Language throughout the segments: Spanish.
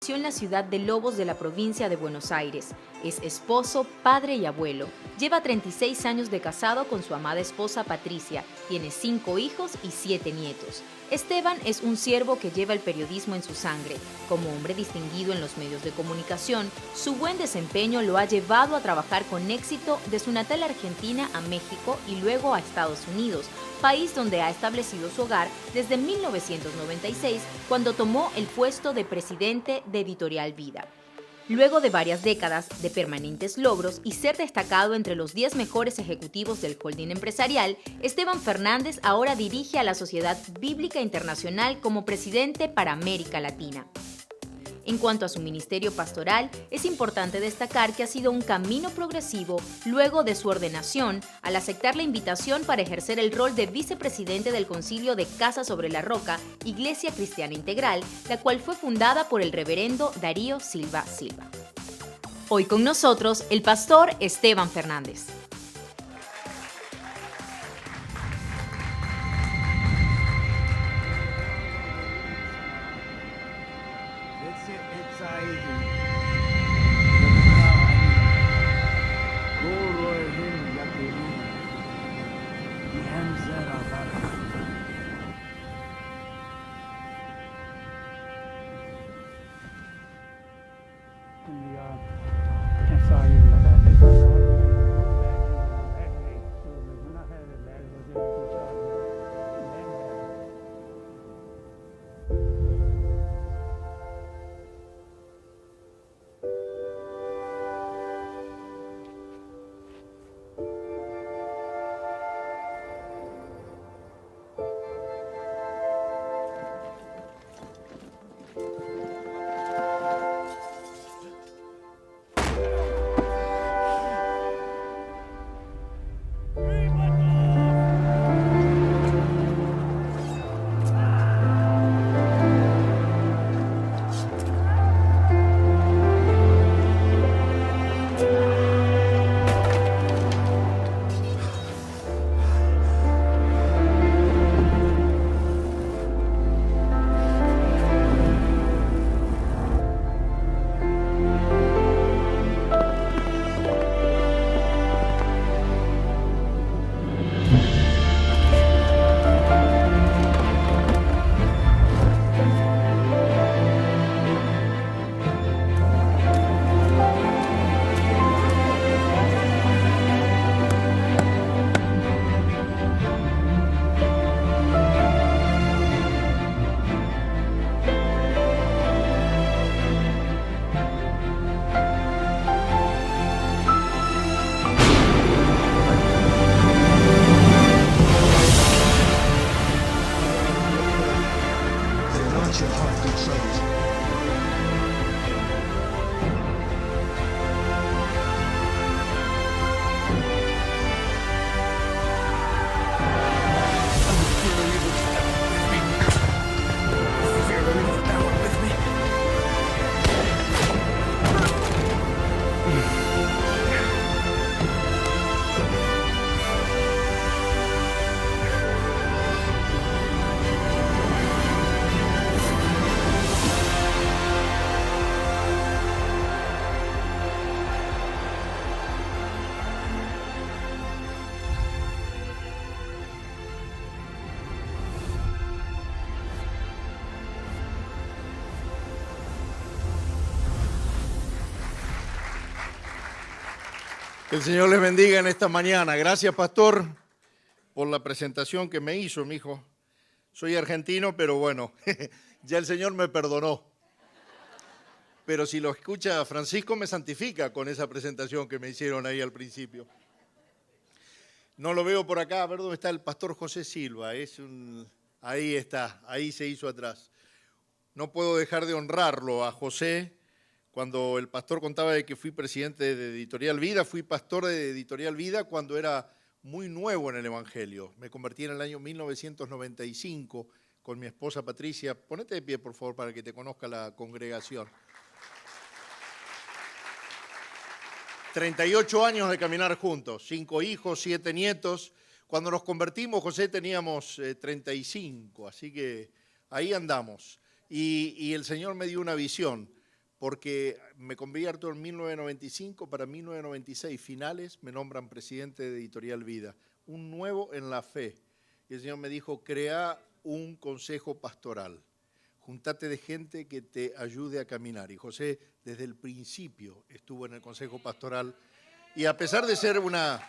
Nació en la ciudad de Lobos de la provincia de Buenos Aires. Es esposo, padre y abuelo. Lleva 36 años de casado con su amada esposa Patricia. Tiene 5 hijos y 7 nietos. Esteban es un siervo que lleva el periodismo en su sangre. Como hombre distinguido en los medios de comunicación, su buen desempeño lo ha llevado a trabajar con éxito de su natal Argentina a México y luego a Estados Unidos, país donde ha establecido su hogar desde 1996, cuando tomó el puesto de presidente de Editorial Vida. Luego de varias décadas de permanentes logros y ser destacado entre los 10 mejores ejecutivos del holding empresarial, Esteban Fernández ahora dirige a la Sociedad Bíblica Internacional como presidente para América Latina. En cuanto a su ministerio pastoral, es importante destacar que ha sido un camino progresivo luego de su ordenación al aceptar la invitación para ejercer el rol de vicepresidente del Concilio de Casa sobre la Roca, Iglesia Cristiana Integral, la cual fue fundada por el reverendo Darío Silva Silva. Hoy con nosotros el pastor Esteban Fernández. Que el Señor les bendiga en esta mañana. Gracias, pastor, por la presentación que me hizo, mi hijo. Soy argentino, pero bueno, ya el Señor me perdonó. Pero si lo escucha Francisco, me santifica con esa presentación que me hicieron ahí al principio. No lo veo por acá. A ver dónde está el pastor José Silva. Ahí está, ahí se hizo atrás. No puedo dejar de honrarlo a José. Cuando el pastor contaba de que fui presidente de Editorial Vida, fui pastor de Editorial Vida cuando era muy nuevo en el Evangelio. Me convertí en el año 1995 con mi esposa Patricia. Ponete de pie, por favor, para que te conozca la congregación. 38 años de caminar juntos, 5 hijos, 7 nietos. Cuando nos convertimos, José, teníamos 35, así que ahí andamos. Y el Señor me dio una visión. porque me convierto en 1995, para 1996 finales me nombran presidente de Editorial Vida, un nuevo en la fe. Y el Señor me dijo, crea un consejo pastoral, juntate de gente que te ayude a caminar. Y José desde el principio estuvo en el consejo pastoral y a pesar de ser una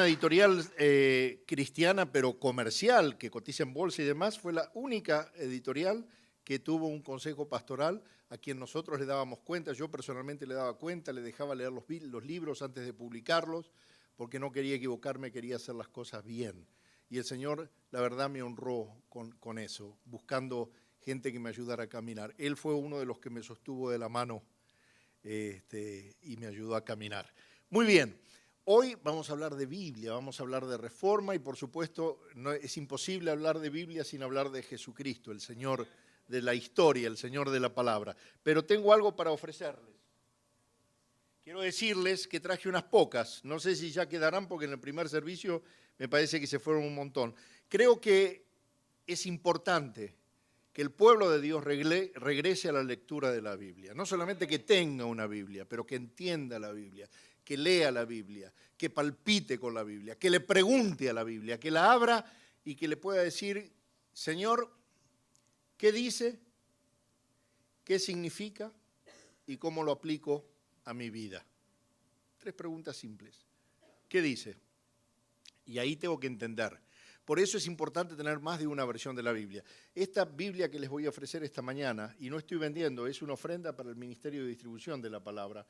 editorial cristiana, pero comercial, que cotiza en bolsa y demás, fue la única editorial que tuvo un consejo pastoral a quien nosotros le dábamos cuenta. Yo personalmente le daba cuenta, le dejaba leer los libros antes de publicarlos, porque no quería equivocarme, quería hacer las cosas bien. Y el Señor, la verdad, me honró con eso, buscando gente que me ayudara a caminar. Él fue uno de los que me sostuvo de la mano y me ayudó a caminar. Muy bien. Hoy vamos a hablar de Biblia, vamos a hablar de Reforma y por supuesto no, es imposible hablar de Biblia sin hablar de Jesucristo, el Señor de la historia, el Señor de la palabra. Pero tengo algo para ofrecerles. Quiero decirles que traje unas pocas, no sé si ya quedarán porque en el primer servicio me parece que se fueron un montón. Creo que es importante que el pueblo de Dios regrese a la lectura de la Biblia. No solamente que tenga una Biblia, pero que entienda la Biblia, que lea la Biblia, que palpite con la Biblia, que le pregunte a la Biblia, que la abra y que le pueda decir, Señor, ¿qué dice? ¿Qué significa? ¿Y cómo lo aplico a mi vida? 3 preguntas simples. ¿Qué dice? Y ahí tengo que entender. Por eso es importante tener más de una versión de la Biblia. Esta Biblia que les voy a ofrecer esta mañana, y no estoy vendiendo, es una ofrenda para el Ministerio de Distribución de la Palabra.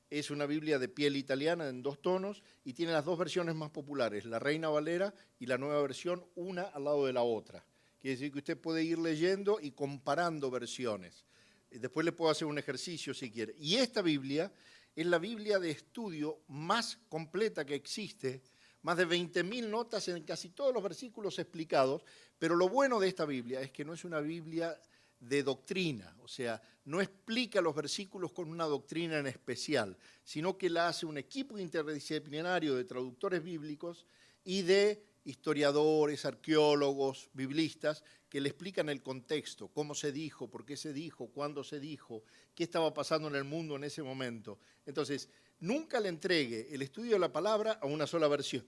Es una Biblia de piel italiana en 2 tonos y tiene las 2 versiones más populares, la Reina Valera y la nueva versión, una al lado de la otra. Quiere decir que usted puede ir leyendo y comparando versiones. Después le puedo hacer un ejercicio si quiere. Y esta Biblia es la Biblia de estudio más completa que existe, más de 20.000 notas en casi todos los versículos explicados, pero lo bueno de esta Biblia es que no es una Biblia de doctrina, o sea, no explica los versículos con una doctrina en especial, sino que la hace un equipo interdisciplinario de traductores bíblicos y de historiadores, arqueólogos, biblistas, que le explican el contexto, cómo se dijo, por qué se dijo, cuándo se dijo, qué estaba pasando en el mundo en ese momento. Entonces, nunca le entregue el estudio de la palabra a una sola versión.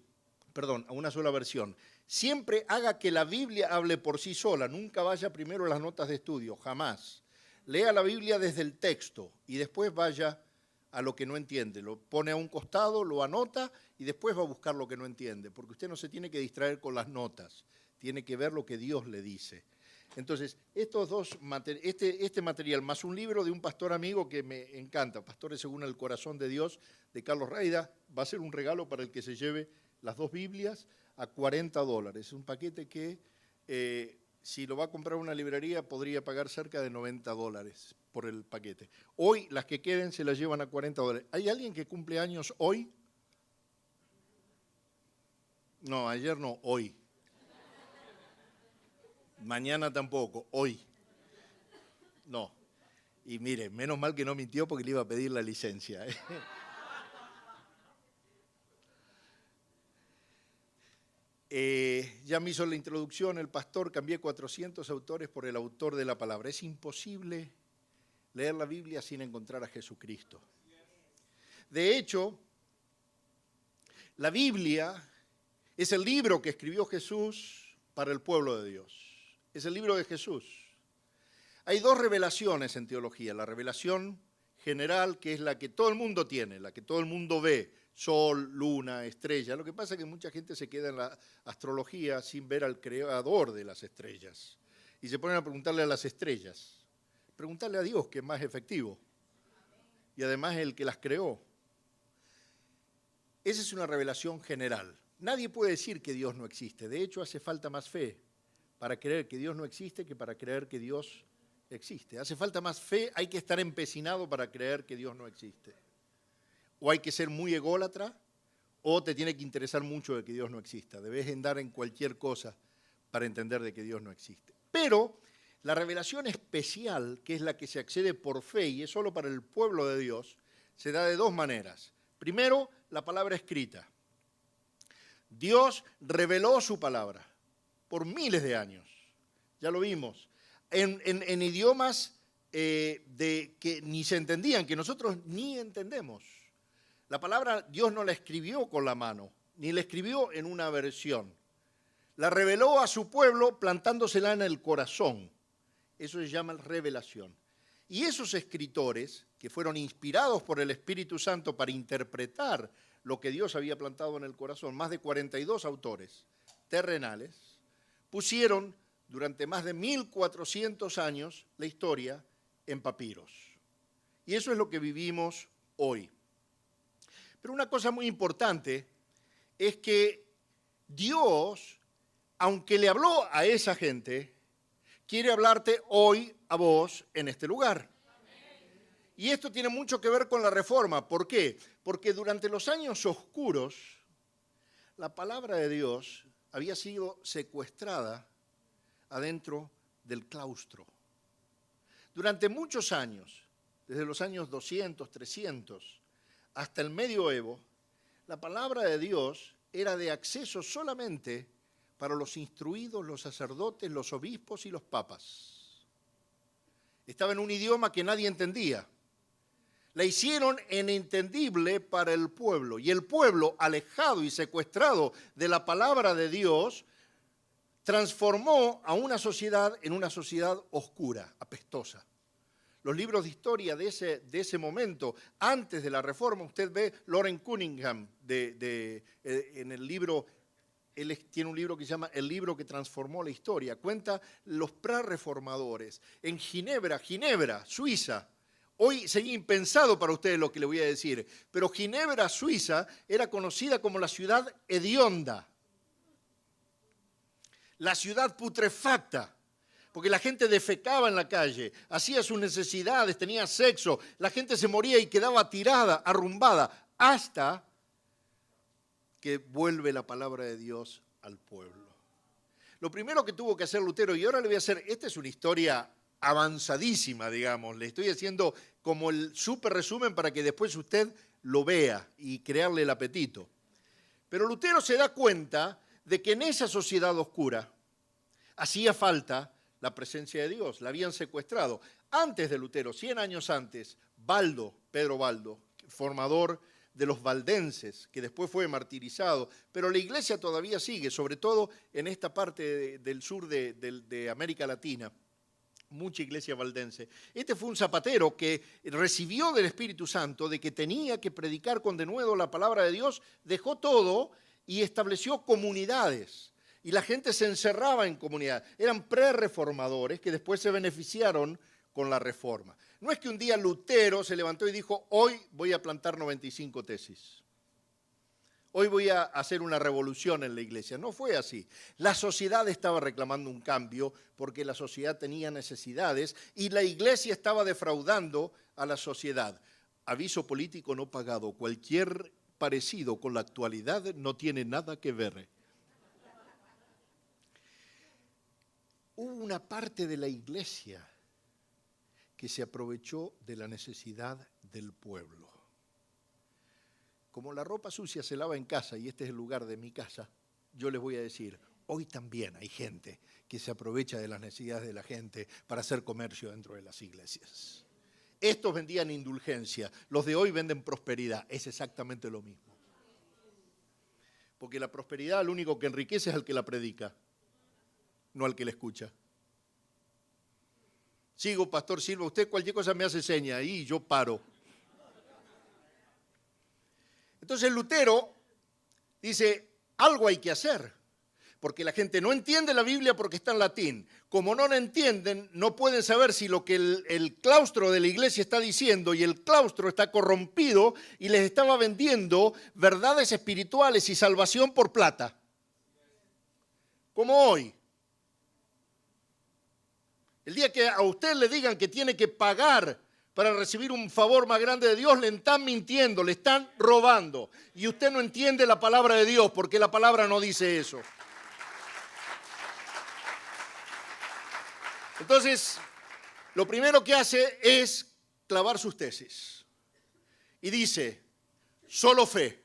Siempre haga que la Biblia hable por sí sola, nunca vaya primero a las notas de estudio, jamás. Lea la Biblia desde el texto y después vaya a lo que no entiende. Lo pone a un costado, lo anota y después va a buscar lo que no entiende, porque usted no se tiene que distraer con las notas, tiene que ver lo que Dios le dice. Entonces, este material más un libro de un pastor amigo que me encanta, Pastores según el corazón de Dios, de Carlos Raida, va a ser un regalo para el que se lleve las 2 Biblias a $40. Es un paquete que si lo va a comprar una librería podría pagar cerca de $90 por el paquete. Hoy las que queden se las llevan a $40. ¿Hay alguien que cumple años hoy? No, ayer no, hoy. Mañana tampoco, hoy. No. Y mire, menos mal que no mintió porque le iba a pedir la licencia. Ya me hizo la introducción el pastor, cambié 400 autores por el autor de la palabra. Es imposible leer la Biblia sin encontrar a Jesucristo. De hecho, la Biblia es el libro que escribió Jesús para el pueblo de Dios. Es el libro de Jesús. Hay 2 revelaciones en teología. La revelación general, que es la que todo el mundo tiene, la que todo el mundo ve. Sol, luna, estrella. Lo que pasa es que mucha gente se queda en la astrología sin ver al creador de las estrellas. Y se ponen a preguntarle a las estrellas. Preguntarle a Dios, que es más efectivo. Y además el que las creó. Esa es una revelación general. Nadie puede decir que Dios no existe. De hecho, hace falta más fe para creer que Dios no existe que para creer que Dios existe. Hace falta más fe, hay que estar empecinado para creer que Dios no existe. O hay que ser muy ególatra, o te tiene que interesar mucho de que Dios no exista. Debes andar en cualquier cosa para entender de que Dios no existe. Pero la revelación especial, que es la que se accede por fe y es solo para el pueblo de Dios, se da de 2 maneras. Primero, la palabra escrita. Dios reveló su palabra por miles de años. Ya lo vimos. en idiomas que ni se entendían, que nosotros ni entendemos. La palabra Dios no la escribió con la mano, ni la escribió en una versión. La reveló a su pueblo plantándosela en el corazón. Eso se llama revelación. Y esos escritores, que fueron inspirados por el Espíritu Santo para interpretar lo que Dios había plantado en el corazón, más de 42 autores terrenales, pusieron durante más de 1400 años la historia en papiros. Y eso es lo que vivimos hoy. Pero una cosa muy importante es que Dios, aunque le habló a esa gente, quiere hablarte hoy a vos en este lugar. Y esto tiene mucho que ver con la Reforma. ¿Por qué? Porque durante los años oscuros, la palabra de Dios había sido secuestrada adentro del claustro. Durante muchos años, desde los años 200, 300, hasta el medioevo, la palabra de Dios era de acceso solamente para los instruidos, los sacerdotes, los obispos y los papas. Estaba en un idioma que nadie entendía. La hicieron inentendible para el pueblo. Y el pueblo, alejado y secuestrado de la palabra de Dios, transformó a una sociedad en una sociedad oscura, apestosa. Los libros de historia de ese momento, antes de la Reforma, usted ve Loren Cunningham en el libro. Él tiene un libro que se llama El libro que transformó la historia. Cuenta los prerreformadores. En Ginebra, Suiza. Hoy sería impensado para ustedes lo que le voy a decir, pero Ginebra, Suiza, era conocida como la ciudad hedionda. La ciudad putrefacta, porque la gente defecaba en la calle, hacía sus necesidades, tenía sexo, la gente se moría y quedaba tirada, arrumbada, hasta que vuelve la palabra de Dios al pueblo. Lo primero que tuvo que hacer Lutero, y ahora le voy a hacer, esta es una historia avanzadísima, digamos, le estoy haciendo como el súper resumen para que después usted lo vea y crearle el apetito. Pero Lutero se da cuenta de que en esa sociedad oscura hacía falta la presencia de Dios, la habían secuestrado. Antes de Lutero, 100 años antes, Pedro Baldo, formador de los valdenses, que después fue martirizado, pero la iglesia todavía sigue, sobre todo en esta parte del sur de América Latina, mucha iglesia valdense. Este fue un zapatero que recibió del Espíritu Santo de que tenía que predicar con denuedo la palabra de Dios, dejó todo y estableció comunidades. Y la gente se encerraba en comunidades. Eran prerreformadores que después se beneficiaron con la Reforma. No es que un día Lutero se levantó y dijo, hoy voy a plantar 95 tesis. Hoy voy a hacer una revolución en la iglesia. No fue así. La sociedad estaba reclamando un cambio porque la sociedad tenía necesidades y la iglesia estaba defraudando a la sociedad. Aviso político no pagado. Cualquier parecido con la actualidad no tiene nada que ver. Hubo una parte de la iglesia que se aprovechó de la necesidad del pueblo. Como la ropa sucia se lava en casa y este es el lugar de mi casa, yo les voy a decir, hoy también hay gente que se aprovecha de las necesidades de la gente para hacer comercio dentro de las iglesias. Estos vendían indulgencia, los de hoy venden prosperidad, es exactamente lo mismo. Porque la prosperidad lo único que enriquece es al que la predica, no al que la escucha. Sigo, Pastor Silva, usted cualquier cosa me hace seña y yo paro. Entonces Lutero dice, algo hay que hacer, porque la gente no entiende la Biblia porque está en latín. Como no la entienden, no pueden saber si lo que el claustro de la iglesia está diciendo y el claustro está corrompido y les estaba vendiendo verdades espirituales y salvación por plata. Como hoy. El día que a usted le digan que tiene que pagar para recibir un favor más grande de Dios, le están mintiendo, le están robando. Y usted no entiende la palabra de Dios porque la palabra no dice eso. Entonces, lo primero que hace es clavar sus tesis. Y dice, solo fe.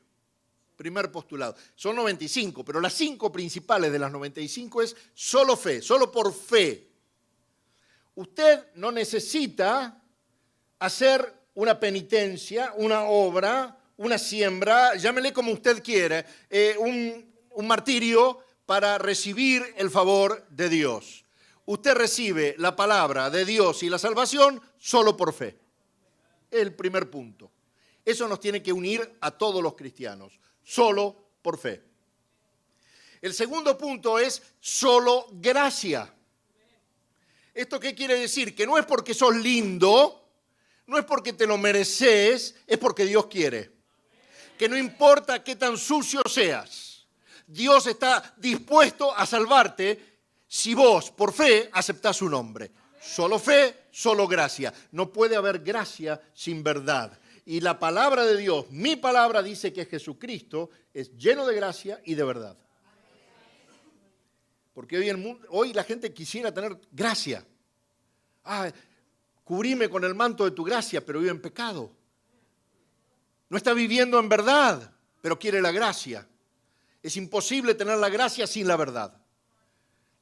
Primer postulado. Son 95, pero las 5 principales de las 95 es solo fe, solo por fe. Usted no necesita hacer una penitencia, una obra, una siembra, llámele como usted quiere, un martirio para recibir el favor de Dios. Usted recibe la palabra de Dios y la salvación solo por fe. Es el primer punto. Eso nos tiene que unir a todos los cristianos, solo por fe. El segundo punto es solo gracia. ¿Esto qué quiere decir? Que no es porque sos lindo, no es porque te lo mereces, es porque Dios quiere. Que no importa qué tan sucio seas, Dios está dispuesto a salvarte si vos, por fe, aceptás su nombre. Solo fe, solo gracia. No puede haber gracia sin verdad. Y la palabra de Dios, mi palabra, dice que Jesucristo es lleno de gracia y de verdad. Porque hoy la gente quisiera tener gracia. Cubrime con el manto de tu gracia, pero vive en pecado. No está viviendo en verdad, pero quiere la gracia. Es imposible tener la gracia sin la verdad.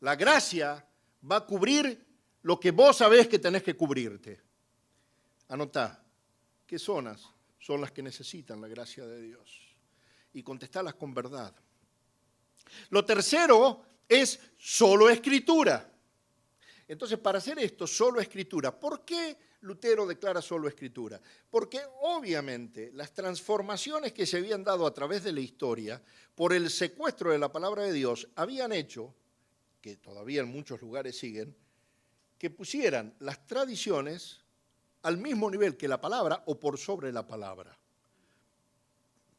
La gracia va a cubrir lo que vos sabés que tenés que cubrirte. Anotá, ¿qué zonas son las que necesitan la gracia de Dios? Y contestalas con verdad. Lo tercero es solo escritura. Entonces, para hacer esto, solo escritura. ¿Por qué Lutero declara solo escritura? Porque obviamente las transformaciones que se habían dado a través de la historia por el secuestro de la palabra de Dios habían hecho, que todavía en muchos lugares siguen, que pusieran las tradiciones al mismo nivel que la palabra o por sobre la palabra.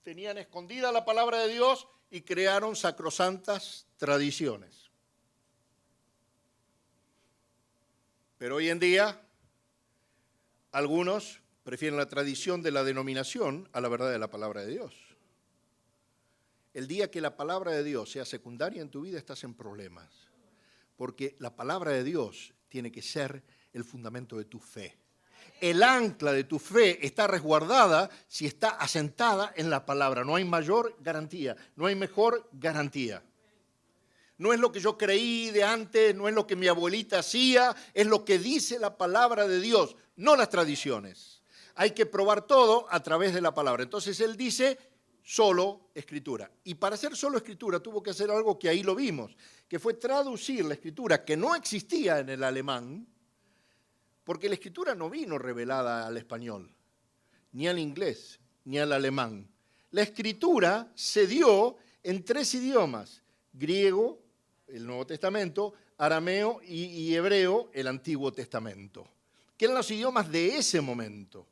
Tenían escondida la palabra de Dios y crearon sacrosantas tradiciones. Pero hoy en día, algunos prefieren la tradición de la denominación a la verdad de la palabra de Dios. El día que la palabra de Dios sea secundaria en tu vida, estás en problemas. Porque la palabra de Dios tiene que ser el fundamento de tu fe. El ancla de tu fe está resguardada si está asentada en la palabra. No hay mayor garantía, no hay mejor garantía. No es lo que yo creí de antes, no es lo que mi abuelita hacía, es lo que dice la palabra de Dios, no las tradiciones. Hay que probar todo a través de la palabra. Entonces él dice solo escritura. Y para hacer solo escritura tuvo que hacer algo que ahí lo vimos, que fue traducir la escritura que no existía en el alemán, porque la escritura no vino revelada al español, ni al inglés, ni al alemán. La escritura se dio en 3 idiomas, griego, el Nuevo Testamento, arameo y hebreo, el Antiguo Testamento, que eran los idiomas de ese momento.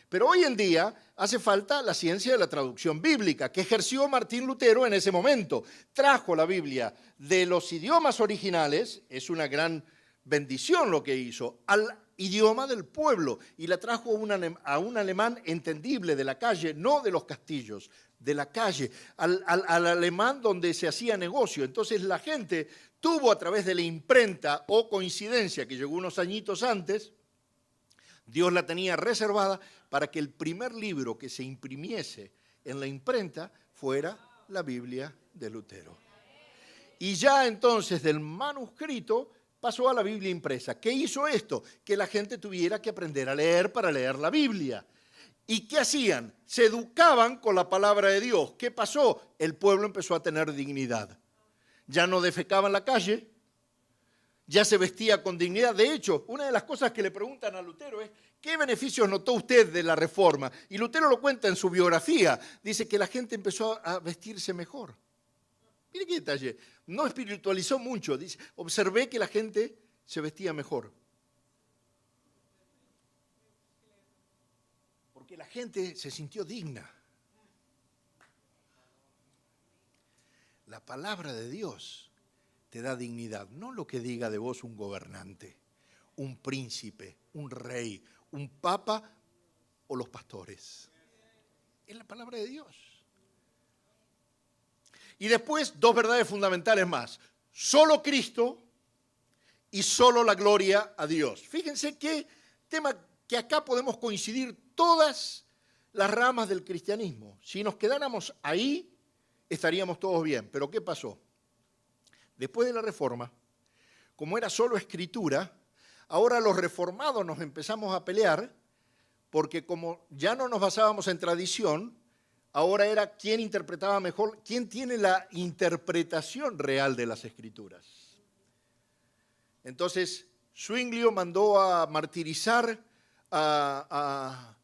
Pero hoy en día hace falta la ciencia de la traducción bíblica, que ejerció Martín Lutero en ese momento. Trajo la Biblia de los idiomas originales, es una gran bendición lo que hizo, al idioma del pueblo, y la trajo a un alemán entendible de la calle, no de los castillos, de la calle, al alemán donde se hacía negocio. Entonces la gente tuvo a través de la imprenta o coincidencia que llegó unos añitos antes, Dios la tenía reservada para que el primer libro que se imprimiese en la imprenta fuera la Biblia de Lutero. Y ya entonces del manuscrito pasó a la Biblia impresa. ¿Qué hizo esto? Que la gente tuviera que aprender a leer para leer la Biblia. ¿Y qué hacían? Se educaban con la palabra de Dios. ¿Qué pasó? El pueblo empezó a tener dignidad. Ya no defecaba en la calle, ya se vestía con dignidad. De hecho, una de las cosas que le preguntan a Lutero es, ¿qué beneficios notó usted de la reforma? Y Lutero lo cuenta en su biografía. Dice que la gente empezó a vestirse mejor. Mire qué detalle. No espiritualizó mucho. Dice, observé que la gente se vestía mejor. Porque la gente se sintió digna. La palabra de Dios te da dignidad, no lo que diga de vos un gobernante, un príncipe, un rey, un papa o los pastores. Es la palabra de Dios. Y después 2 verdades fundamentales más. Solo Cristo y solo la gloria a Dios. Fíjense qué tema que acá podemos coincidir todas las ramas del cristianismo. Si nos quedáramos ahí, estaríamos todos bien. Pero ¿qué pasó? Después de la Reforma, como era solo escritura, Ahora los reformados nos empezamos a pelear porque como ya no nos basábamos en tradición, ahora era quién interpretaba mejor, quién tiene la interpretación real de las Escrituras. Entonces, Zwinglio mandó a martirizar a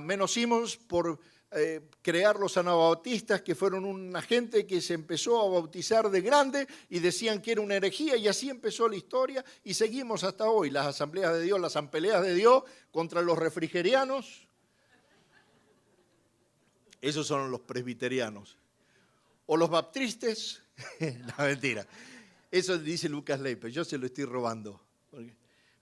Menno Simons por crear los anabautistas, que fueron una gente que se empezó a bautizar de grande y decían que era una herejía, y así empezó la historia y seguimos hasta hoy. Las asambleas de Dios, las ampeleas de Dios contra los refrigerianos. Esos son los presbiterianos. O los baptistas. No, mentira. Eso dice Lucas Leiper, yo se lo estoy robando.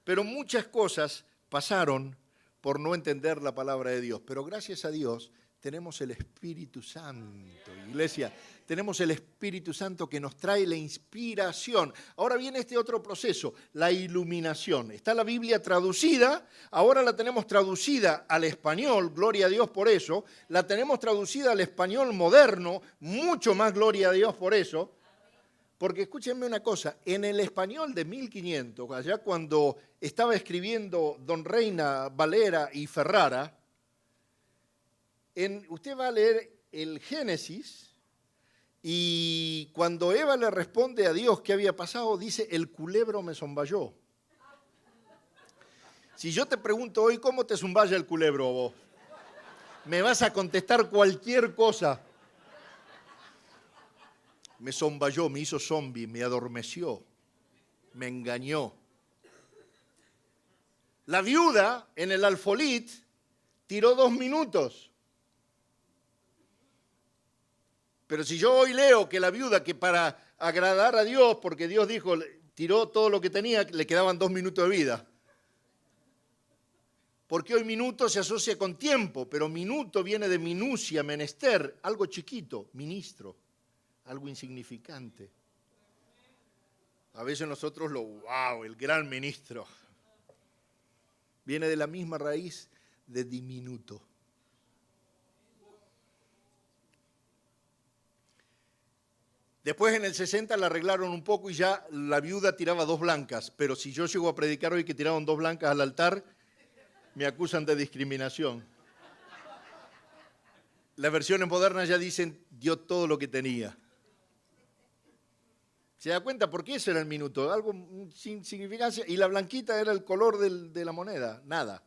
Pero muchas cosas pasaron por no entender la palabra de Dios. Pero gracias a Dios tenemos el Espíritu Santo, iglesia. Tenemos el Espíritu Santo que nos trae la inspiración. Ahora viene este otro proceso, la iluminación. Está la Biblia traducida, ahora la tenemos traducida al español, gloria a Dios por eso. La tenemos traducida al español moderno, mucho más gloria a Dios por eso. Porque escúchenme una cosa, en el español de 1500, allá cuando estaba escribiendo Don Reina Valera y Ferrara, usted va a leer el Génesis y cuando Eva le responde a Dios qué había pasado, dice, el culebro me zomballó. Si yo te pregunto hoy, ¿cómo te zomballa el culebro vos? Me vas a contestar cualquier cosa. Me zomballó, me hizo zombie, me adormeció, me engañó. La viuda en el alfolit tiró 2 minutos. Pero si yo hoy leo que la viuda, que para agradar a Dios, porque Dios dijo, tiró todo lo que tenía, le quedaban 2 minutos de vida. Porque hoy minuto se asocia con tiempo, pero minuto viene de minucia, menester, algo chiquito, ministro. Algo insignificante. A veces nosotros wow, el gran ministro. Viene de la misma raíz de diminuto. Después en el 60 la arreglaron un poco y ya la viuda tiraba 2 blancas. Pero si yo llego a predicar hoy que tiraron 2 blancas al altar, me acusan de discriminación. Las versiones modernas ya dicen, dio todo lo que tenía. ¿Se da cuenta por qué ese era el minuto? Algo sin significancia. Y la blanquita era el color de la moneda, nada.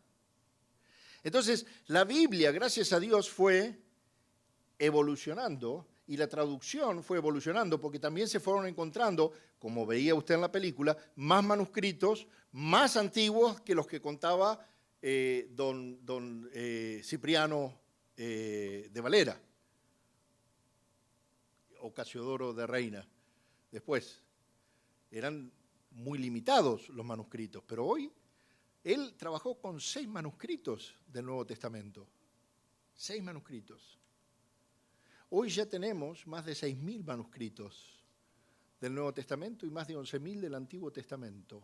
Entonces, la Biblia, gracias a Dios, fue evolucionando y la traducción fue evolucionando porque también se fueron encontrando, como veía usted en la película, más manuscritos, más antiguos que los que contaba don Cipriano de Valera o Casiodoro de Reina. Después, eran muy limitados los manuscritos, pero hoy él trabajó con 6 manuscritos del Nuevo Testamento. 6 manuscritos. Hoy ya tenemos más de 6.000 manuscritos del Nuevo Testamento y más de 11.000 del Antiguo Testamento,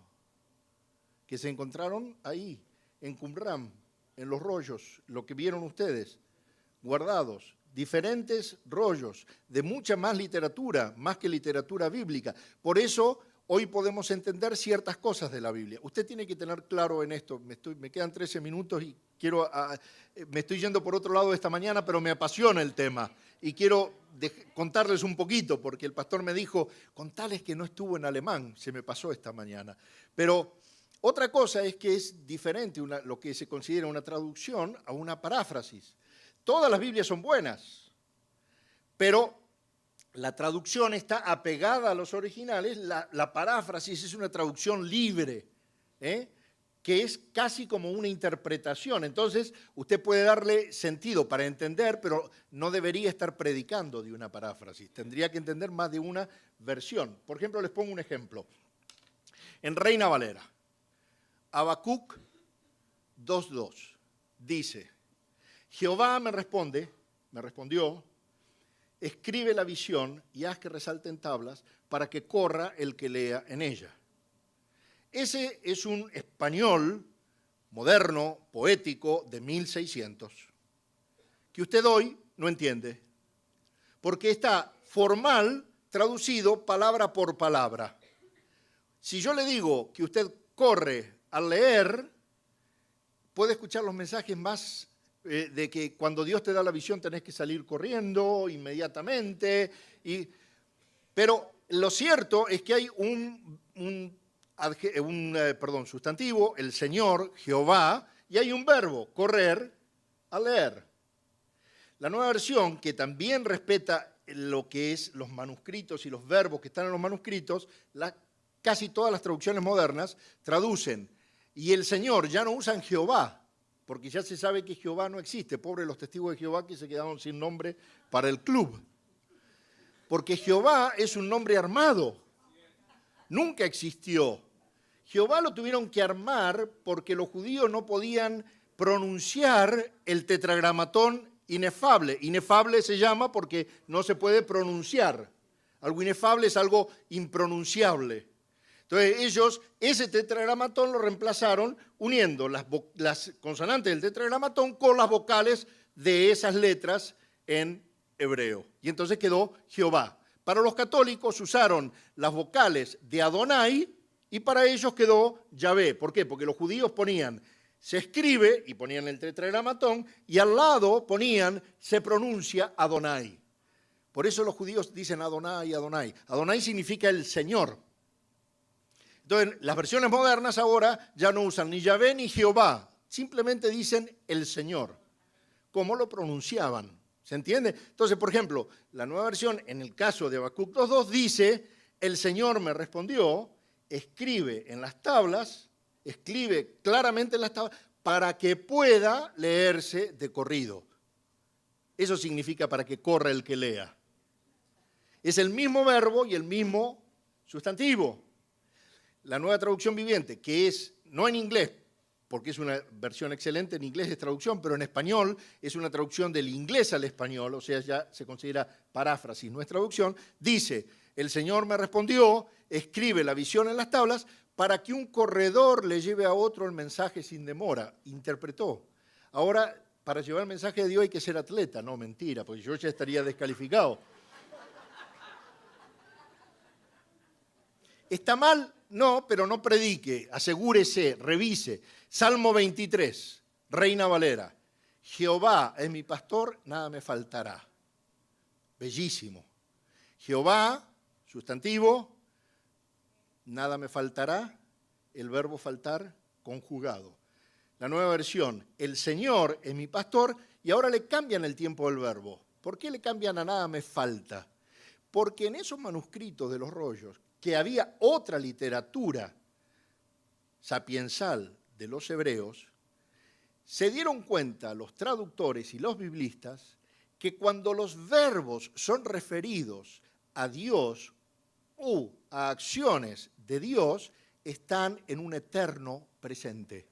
que se encontraron ahí, en Qumran, en los rollos, lo que vieron ustedes, guardados. Diferentes rollos de mucha más literatura, más que literatura bíblica. Por eso hoy podemos entender ciertas cosas de la Biblia. Usted tiene que tener claro en esto, me quedan 13 minutos y me estoy yendo por otro lado esta mañana, pero me apasiona el tema. Y quiero contarles un poquito, porque el pastor me dijo, contales que no estuvo en alemán, se me pasó esta mañana. Pero otra cosa es que es diferente lo que se considera una traducción a una paráfrasis. Todas las Biblias son buenas, pero la traducción está apegada a los originales, la paráfrasis es una traducción libre, que es casi como una interpretación. Entonces, usted puede darle sentido para entender, pero no debería estar predicando de una paráfrasis. Tendría que entender más de una versión. Por ejemplo, les pongo un ejemplo. En Reina Valera, Habacuc 2:2, dice, Jehová me respondió, escribe la visión y haz que resalte en tablas para que corra el que lea en ella. Ese es un español moderno, poético, de 1600, que usted hoy no entiende, porque está formal, traducido palabra por palabra. Si yo le digo que usted corre al leer, puede escuchar los mensajes más de que cuando Dios te da la visión tenés que salir corriendo inmediatamente. Pero lo cierto es que hay un sustantivo, el Señor, Jehová, y hay un verbo, correr, a leer. La Nueva Versión, que también respeta lo que es los manuscritos y los verbos que están en los manuscritos, casi todas las traducciones modernas traducen, y el Señor, ya no usan Jehová, porque ya se sabe que Jehová no existe. Pobres los testigos de Jehová que se quedaron sin nombre para el club. Porque Jehová es un nombre armado, nunca existió. Jehová lo tuvieron que armar porque los judíos no podían pronunciar el tetragramatón inefable. Inefable se llama porque no se puede pronunciar. Algo inefable es algo impronunciable. Entonces ellos ese tetragramatón lo reemplazaron uniendo las consonantes del tetragramatón con las vocales de esas letras en hebreo. Y entonces quedó Jehová. Para los católicos usaron las vocales de Adonai y para ellos quedó Yahvé. ¿Por qué? Porque los judíos ponían, se escribe, y ponían el tetragramatón, y al lado ponían, se pronuncia Adonai. Por eso los judíos dicen Adonai, Adonai. Adonai significa el Señor. Entonces, las versiones modernas ahora ya no usan ni Yahvé ni Jehová, simplemente dicen el Señor. ¿Cómo lo pronunciaban? ¿Se entiende? Entonces, por ejemplo, la nueva versión, en el caso de Habacuc 2.2, dice, el Señor me respondió, escribe en las tablas, escribe claramente en las tablas, para que pueda leerse de corrido. Eso significa para que corra el que lea. Es el mismo verbo y el mismo sustantivo. La nueva traducción viviente, que es, no en inglés, porque es una versión excelente, en inglés es traducción, pero en español es una traducción del inglés al español, o sea, ya se considera paráfrasis, no es traducción, dice, el Señor me respondió, escribe la visión en las tablas, para que un corredor le lleve a otro el mensaje sin demora, interpretó. Ahora, para llevar el mensaje de Dios hay que ser atleta, no, mentira, porque yo ya estaría descalificado. ¿Está mal? No, pero no predique, asegúrese, revise. Salmo 23, Reina Valera. Jehová es mi pastor, nada me faltará. Bellísimo. Jehová, sustantivo, nada me faltará, el verbo faltar conjugado. La nueva versión, el Señor es mi pastor, y ahora le cambian el tiempo del verbo. ¿Por qué le cambian a nada me falta? Porque en esos manuscritos de los rollos, que había otra literatura sapiensal de los hebreos, se dieron cuenta los traductores y los biblistas que cuando los verbos son referidos a Dios u a acciones de Dios, están en un eterno presente.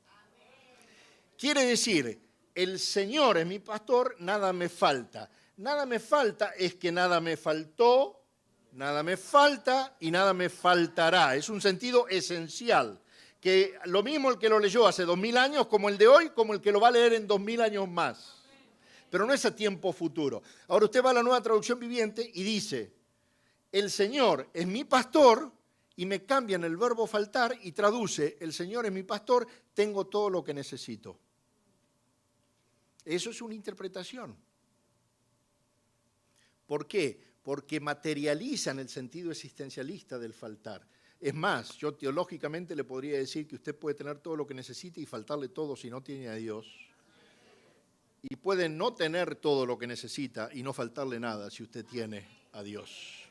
Quiere decir, el Señor es mi pastor, nada me falta. Nada me falta es que nada me faltó, nada me falta y nada me faltará. Es un sentido esencial, que lo mismo el que lo leyó hace 2000 años como el de hoy, como el que lo va a leer en 2000 años más. Pero no es a tiempo futuro. Ahora usted va a la nueva traducción viviente y dice, el Señor es mi pastor, y me cambian el verbo faltar y traduce, el Señor es mi pastor, tengo todo lo que necesito. Eso es una interpretación. ¿Por qué? Porque materializan el sentido existencialista del faltar. Es más, yo teológicamente le podría decir que usted puede tener todo lo que necesite y faltarle todo si no tiene a Dios. Y puede no tener todo lo que necesita y no faltarle nada si usted tiene a Dios.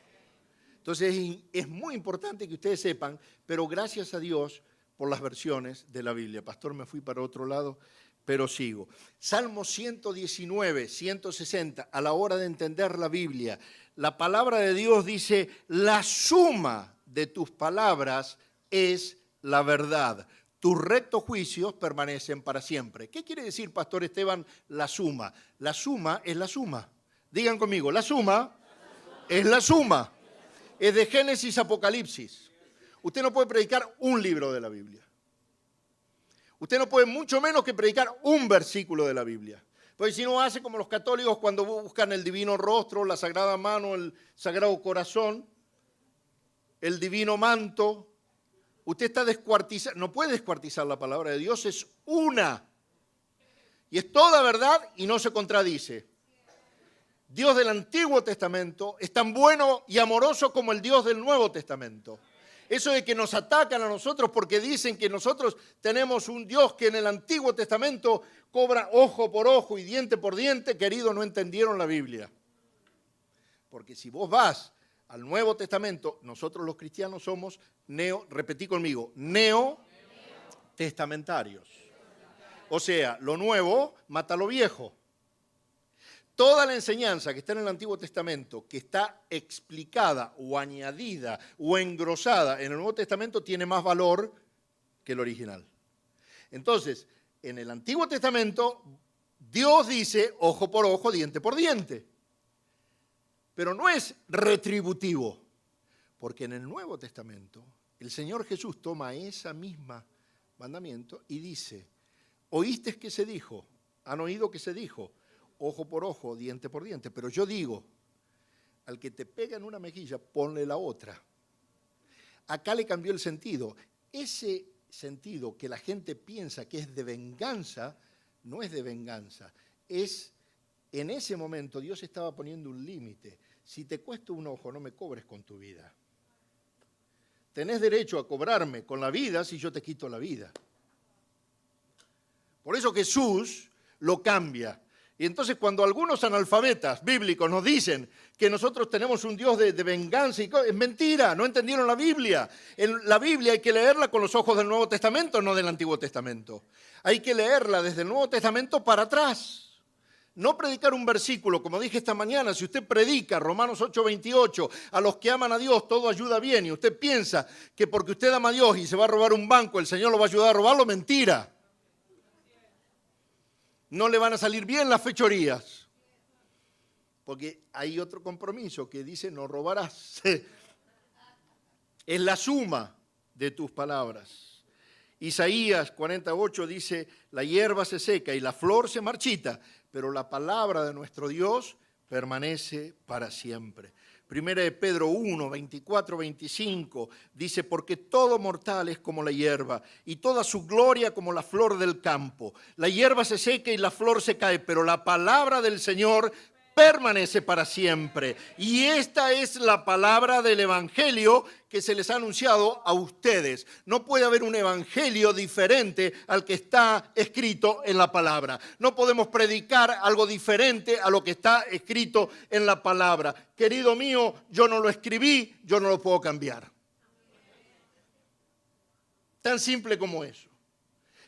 Entonces es muy importante que ustedes sepan, pero gracias a Dios por las versiones de la Biblia. Pastor, me fui para otro lado, pero sigo. Salmo 119, 160, a la hora de entender la Biblia, la palabra de Dios dice, la suma de tus palabras es la verdad. Tus rectos juicios permanecen para siempre. ¿Qué quiere decir, Pastor Esteban, la suma? La suma es la suma. Digan conmigo, la suma es la suma. Es de Génesis a Apocalipsis. Usted no puede predicar un libro de la Biblia. Usted no puede mucho menos que predicar un versículo de la Biblia. Porque si no hace como los católicos cuando buscan el divino rostro, la sagrada mano, el sagrado corazón, el divino manto, Usted está descuartizando, no puede descuartizar la palabra de Dios, es una. Y es toda verdad y no se contradice. Dios del Antiguo Testamento es tan bueno y amoroso como el Dios del Nuevo Testamento. Eso de que nos atacan a nosotros porque dicen que nosotros tenemos un Dios que en el Antiguo Testamento cobra ojo por ojo y diente por diente, querido, no entendieron la Biblia. Porque si vos vas al Nuevo Testamento, nosotros los cristianos somos repetí conmigo, neotestamentarios. O sea, lo nuevo mata lo viejo. Toda la enseñanza que está en el Antiguo Testamento, que está explicada o añadida o engrosada en el Nuevo Testamento, tiene más valor que el original. Entonces, en el Antiguo Testamento, Dios dice ojo por ojo, diente por diente. Pero no es retributivo, porque en el Nuevo Testamento el Señor Jesús toma esa misma mandamiento y dice, oíste que se dijo, han oído que se dijo, ojo por ojo, diente por diente, pero yo digo, al que te pega en una mejilla, ponle la otra. Acá le cambió el sentido. Ese sentido que la gente piensa que es de venganza, no es de venganza, es en ese momento Dios estaba poniendo un límite. Si te cuesta un ojo, no me cobres con tu vida. Tenés derecho a cobrarme con la vida si yo te quito la vida. Por eso Jesús lo cambia. Y entonces cuando algunos analfabetas bíblicos nos dicen que nosotros tenemos un Dios de venganza, es mentira, no entendieron la Biblia. La Biblia hay que leerla con los ojos del Nuevo Testamento, no del Antiguo Testamento. Hay que leerla desde el Nuevo Testamento para atrás. No predicar un versículo, como dije esta mañana, si usted predica Romanos 8:28, a los que aman a Dios todo ayuda bien, y usted piensa que porque usted ama a Dios y se va a robar un banco, el Señor lo va a ayudar a robarlo, mentira. No le van a salir bien las fechorías, porque hay otro compromiso que dice no robarás. Es la suma de tus palabras. Isaías 48 dice, la hierba se seca y la flor se marchita, pero la palabra de nuestro Dios permanece para siempre. Primera de Pedro 1, 24, 25 dice, porque todo mortal es como la hierba y toda su gloria como la flor del campo. La hierba se seca y la flor se cae, pero la palabra del Señor permanece para siempre. Y esta es la palabra del Evangelio que se les ha anunciado a ustedes. No puede haber un evangelio diferente al que está escrito en la palabra. No podemos predicar algo diferente a lo que está escrito en la palabra. Querido mío, yo no lo escribí, yo no lo puedo cambiar. Tan simple como eso.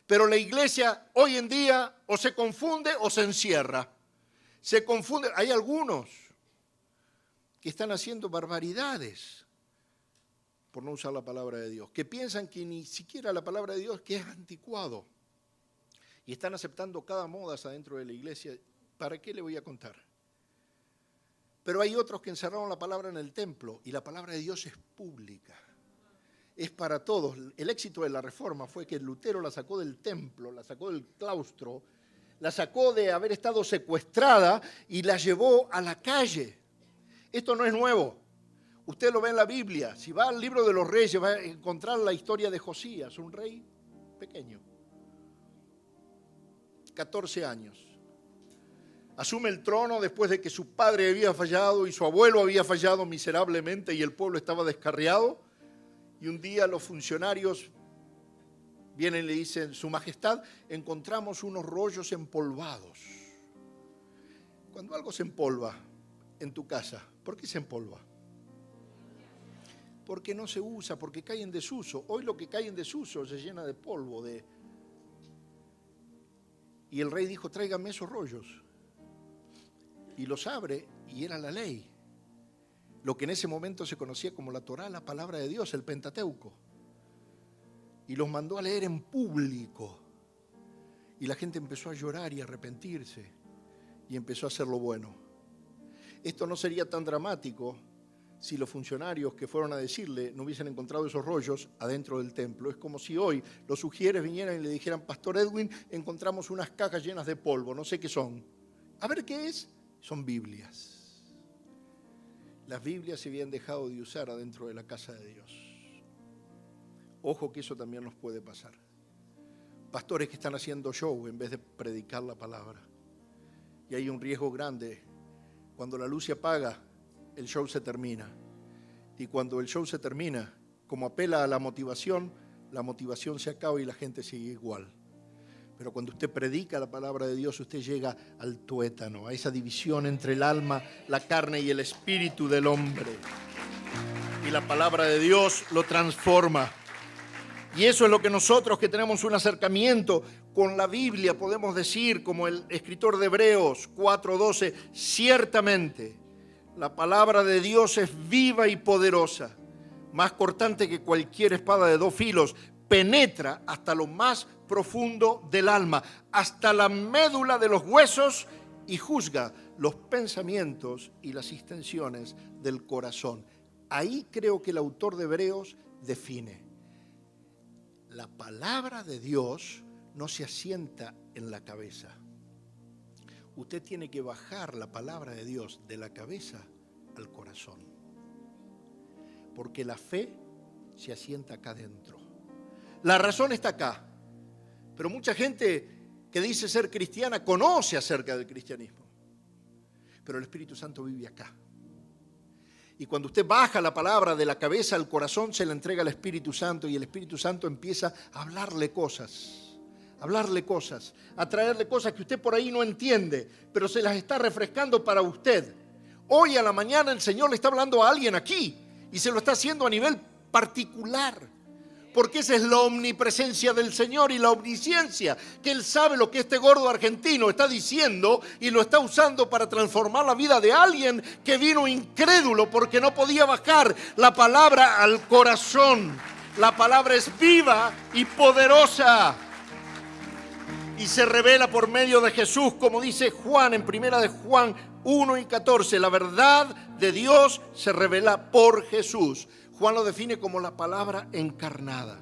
Pero la iglesia hoy en día o se confunde o se encierra. Se confunde. Hay algunos que están haciendo barbaridades, por no usar la palabra de Dios, que piensan que ni siquiera la palabra de Dios, que es anticuado, y están aceptando cada moda adentro de la iglesia. ¿Para qué le voy a contar? Pero hay otros que encerraron la palabra en el templo, y la palabra de Dios es pública. Es para todos. El éxito de la Reforma fue que Lutero la sacó del templo, la sacó del claustro, la sacó de haber estado secuestrada y la llevó a la calle. Esto no es nuevo. Usted lo ve en la Biblia. Si va al libro de los Reyes, va a encontrar la historia de Josías, un rey pequeño, 14 años. Asume el trono después de que su padre había fallado y su abuelo había fallado miserablemente y el pueblo estaba descarriado. Y un día los funcionarios vienen y le dicen, Su Majestad, encontramos unos rollos empolvados. Cuando algo se empolva en tu casa, ¿por qué se empolva? Porque no se usa, porque cae en desuso. Hoy lo que cae en desuso se llena de polvo. Y el rey dijo, tráigame esos rollos. Y los abre y era la ley. Lo que en ese momento se conocía como la Torá, la palabra de Dios, el Pentateuco. Y los mandó a leer en público. Y la gente empezó a llorar y a arrepentirse. Y empezó a hacer lo bueno. Esto no sería tan dramático si los funcionarios que fueron a decirle no hubiesen encontrado esos rollos adentro del templo. Es como si hoy los sugieres vinieran y le dijeran, Pastor Edwin, encontramos unas cajas llenas de polvo, no sé qué son. A ver qué es. Son Biblias. Las Biblias se habían dejado de usar adentro de la casa de Dios. Ojo que eso también nos puede pasar. Pastores que están haciendo show en vez de predicar la palabra. Y hay un riesgo grande. Cuando la luz se apaga, el show se termina. Y cuando el show se termina, como apela a la motivación se acaba y la gente sigue igual. Pero cuando usted predica la palabra de Dios, usted llega al tuétano, a esa división entre el alma, la carne y el espíritu del hombre. Y la palabra de Dios lo transforma. Y eso es lo que nosotros que tenemos un acercamiento con la Biblia podemos decir, como el escritor de Hebreos 4:12, ciertamente la palabra de Dios es viva y poderosa, más cortante que cualquier espada de 2 filos, penetra hasta lo más profundo del alma, hasta la médula de los huesos y juzga los pensamientos y las intenciones del corazón. Ahí creo que el autor de Hebreos define. La palabra de Dios no se asienta en la cabeza. Usted tiene que bajar la palabra de Dios de la cabeza al corazón. Porque la fe se asienta acá adentro. La razón está acá. Pero mucha gente que dice ser cristiana conoce acerca del cristianismo. Pero el Espíritu Santo vive acá. Y cuando usted baja la palabra de la cabeza al corazón, se la entrega al Espíritu Santo y el Espíritu Santo empieza a hablarle cosas, a traerle cosas que usted por ahí no entiende, pero se las está refrescando para usted. Hoy a la mañana el Señor le está hablando a alguien aquí y se lo está haciendo a nivel particular. Porque esa es la omnipresencia del Señor y la omnisciencia, que Él sabe lo que este gordo argentino está diciendo y lo está usando para transformar la vida de alguien que vino incrédulo porque no podía bajar la palabra al corazón. La palabra es viva y poderosa y se revela por medio de Jesús, como dice Juan en 1 de Juan 1:14. La verdad de Dios se revela por Jesús. Juan lo define como la palabra encarnada.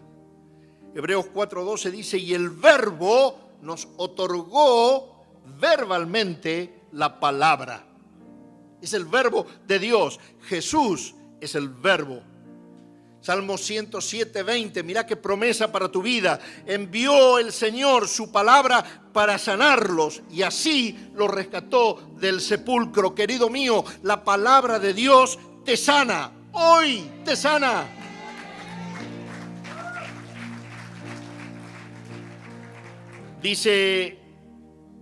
Hebreos 4:12 dice, y el verbo nos otorgó verbalmente la palabra. Es el verbo de Dios. Jesús es el verbo. Salmo 107:20, mirá qué promesa para tu vida. Envió el Señor su palabra para sanarlos y así los rescató del sepulcro. Querido mío, la palabra de Dios te sana. Hoy te sana. Dice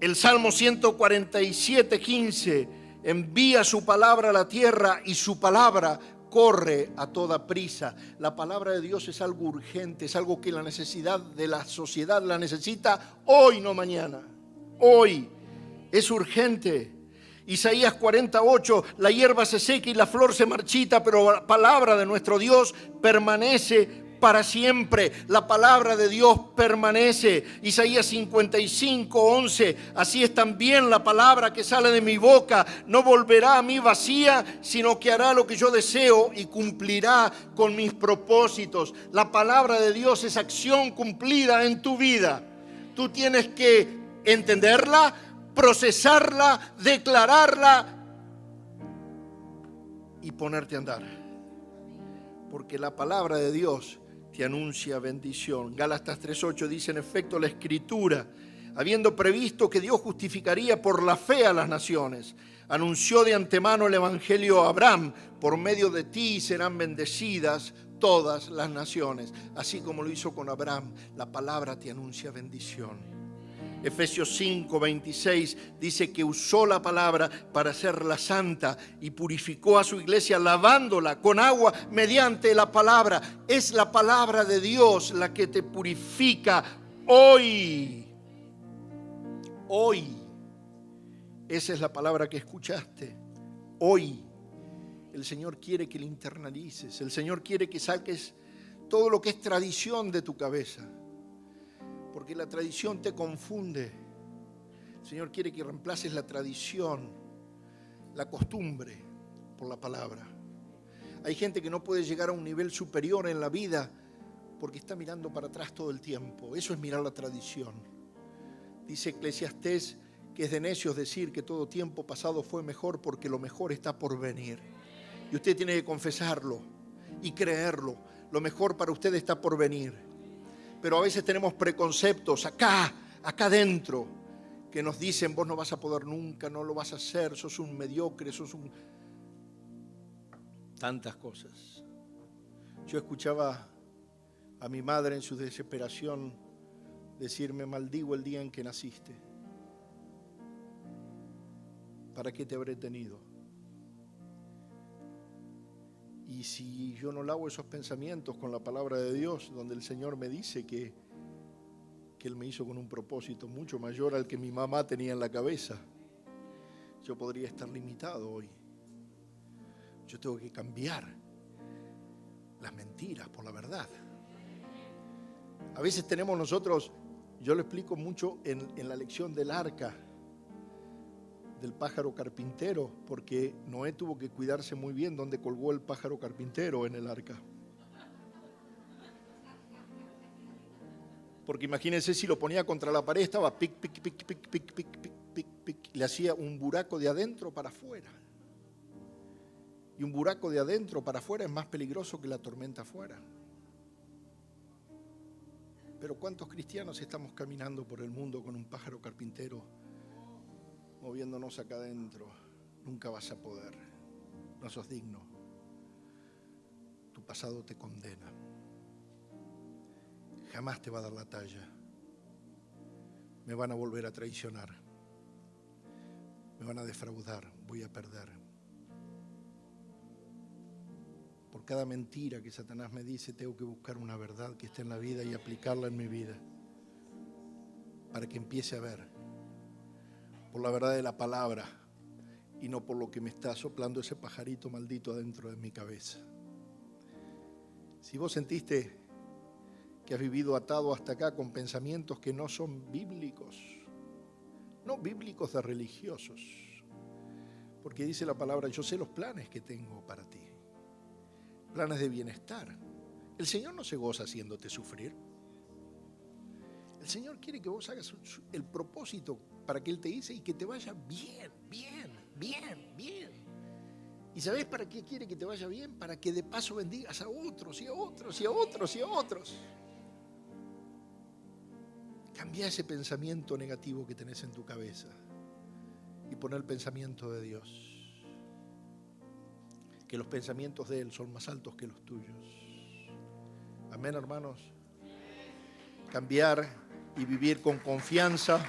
el Salmo 147:15, envía su palabra a la tierra y su palabra corre a toda prisa. La palabra de Dios es algo urgente, es algo que la necesidad de la sociedad la necesita hoy, no mañana. Hoy es urgente. Isaías 48, la hierba se seca y la flor se marchita, pero la palabra de nuestro Dios permanece para siempre. La palabra de Dios permanece. Isaías 55:11, así es también la palabra que sale de mi boca. No volverá a mí vacía, sino que hará lo que yo deseo y cumplirá con mis propósitos. La palabra de Dios es acción cumplida en tu vida. Tú tienes que entenderla, procesarla, declararla y ponerte a andar. Porque la palabra de Dios te anuncia bendición. Gálatas 3:8 dice, en efecto, la Escritura, habiendo previsto que Dios justificaría por la fe a las naciones, anunció de antemano el Evangelio a Abraham, por medio de ti serán bendecidas todas las naciones. Así como lo hizo con Abraham, la palabra te anuncia bendición. Efesios 5:26 dice que usó la palabra para hacerla santa y purificó a su iglesia lavándola con agua mediante la palabra. Es la palabra de Dios la que te purifica hoy. Hoy. Esa es la palabra que escuchaste. Hoy. El Señor quiere que la internalices. El Señor quiere que saques todo lo que es tradición de tu cabeza. Porque la tradición te confunde. El Señor quiere que reemplaces la tradición, la costumbre, por la palabra. Hay gente que no puede llegar a un nivel superior en la vida porque está mirando para atrás todo el tiempo. Eso es mirar la tradición. Dice Eclesiastés que es de necios decir que todo tiempo pasado fue mejor porque lo mejor está por venir. Y usted tiene que confesarlo y creerlo. Lo mejor para usted está por venir. Pero a veces tenemos preconceptos acá adentro, que nos dicen, vos no vas a poder nunca, no lo vas a hacer, sos un mediocre, sos un... Tantas cosas. Yo escuchaba a mi madre en su desesperación decirme, maldigo el día en que naciste. ¿Para qué te habré tenido? Y si yo no lavo esos pensamientos con la palabra de Dios, donde el Señor me dice que Él me hizo con un propósito mucho mayor al que mi mamá tenía en la cabeza, yo podría estar limitado hoy. Yo tengo que cambiar las mentiras por la verdad. A veces tenemos nosotros, yo lo explico mucho en la lección del arca, del pájaro carpintero, porque Noé tuvo que cuidarse muy bien donde colgó el pájaro carpintero en el arca. Porque imagínense si lo ponía contra la pared, estaba pic, pic, pic, pic, pic, pic, pic, pic, pic, le hacía un buraco de adentro para afuera. Y un buraco de adentro para afuera es más peligroso que la tormenta afuera. Pero ¿cuántos cristianos estamos caminando por el mundo con un pájaro carpintero, moviéndonos acá adentro? Nunca vas a poder, no sos digno. Tu pasado te condena. Jamás te va a dar la talla. Me van a volver a traicionar. Me van a defraudar, voy a perder. Por cada mentira que Satanás me dice, tengo que buscar una verdad que esté en la vida y aplicarla en mi vida, para que empiece a ver por la verdad de la palabra y no por lo que me está soplando ese pajarito maldito adentro de mi cabeza. Si vos sentiste que has vivido atado hasta acá con pensamientos que no son bíblicos, no bíblicos de religiosos, porque dice la palabra, yo sé los planes que tengo para ti, planes de bienestar. El Señor no se goza haciéndote sufrir. El Señor quiere que vos hagas el propósito para que Él te hice y que te vaya bien, bien, bien, bien. ¿Y sabés para qué quiere que te vaya bien? Para que de paso bendigas a otros y a otros y a otros y a otros. Cambia ese pensamiento negativo que tenés en tu cabeza y pon el pensamiento de Dios. Que los pensamientos de Él son más altos que los tuyos. Amén, hermanos. Cambiar y vivir con confianza.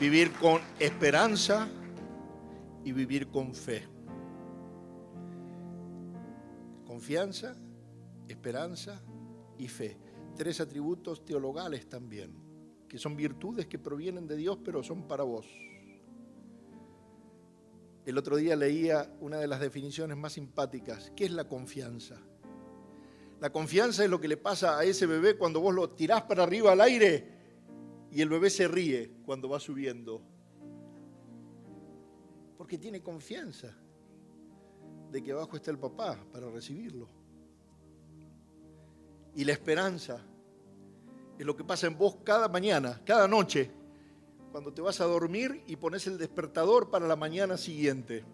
Vivir con esperanza y vivir con fe. Confianza, esperanza y fe. 3 atributos teologales también, que son virtudes que provienen de Dios, pero son para vos. El otro día leía una de las definiciones más simpáticas. ¿Qué es la confianza? La confianza es lo que le pasa a ese bebé cuando vos lo tirás para arriba al aire y el bebé se ríe cuando va subiendo. Porque tiene confianza de que abajo está el papá para recibirlo. Y la esperanza es lo que pasa en vos cada mañana, cada noche, cuando te vas a dormir y pones el despertador para la mañana siguiente,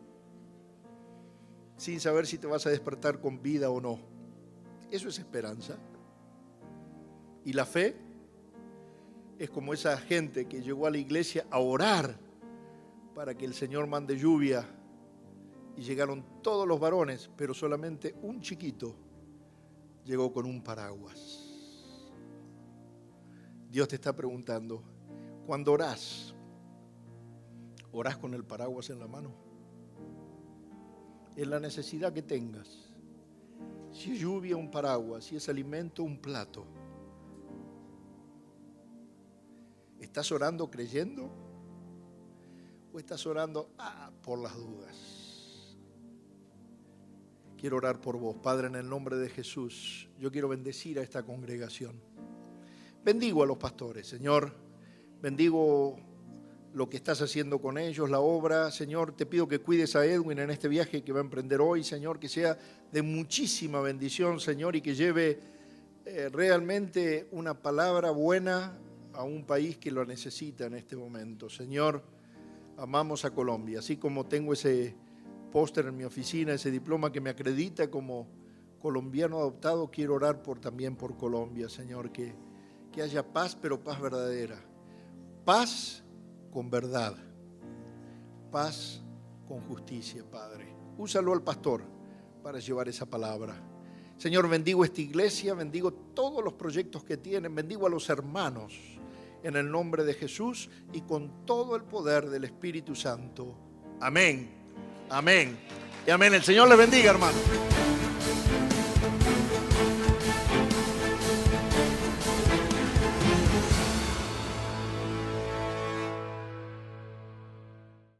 sin saber si te vas a despertar con vida o no. Eso es esperanza. Y la fe es como esa gente que llegó a la iglesia a orar para que el Señor mande lluvia, y llegaron todos los varones, pero solamente un chiquito llegó con un paraguas. Dios te está preguntando, cuando orás, ¿orás con el paraguas en la mano? En la necesidad que tengas. Si es lluvia, un paraguas. Si es alimento, un plato. ¿Estás orando creyendo? ¿O estás orando por las dudas? Quiero orar por vos, Padre, en el nombre de Jesús. Yo quiero bendecir a esta congregación. Bendigo a los pastores, Señor. Bendigo lo que estás haciendo con ellos, la obra. Señor, te pido que cuides a Edwin en este viaje que va a emprender hoy, Señor, que sea de muchísima bendición, Señor, y que lleve realmente una palabra buena a un país que lo necesita en este momento. Señor, amamos a Colombia, así como tengo ese póster en mi oficina, ese diploma que me acredita como colombiano adoptado. Quiero orar también por Colombia, Señor, que haya paz, pero paz verdadera. Paz con verdad. Paz con justicia, Padre. Úsalo al pastor para llevar esa palabra. Señor, bendigo esta iglesia, bendigo todos los proyectos que tienen, bendigo a los hermanos en el nombre de Jesús y con todo el poder del Espíritu Santo. Amén, amén y amén. El Señor les bendiga, hermano.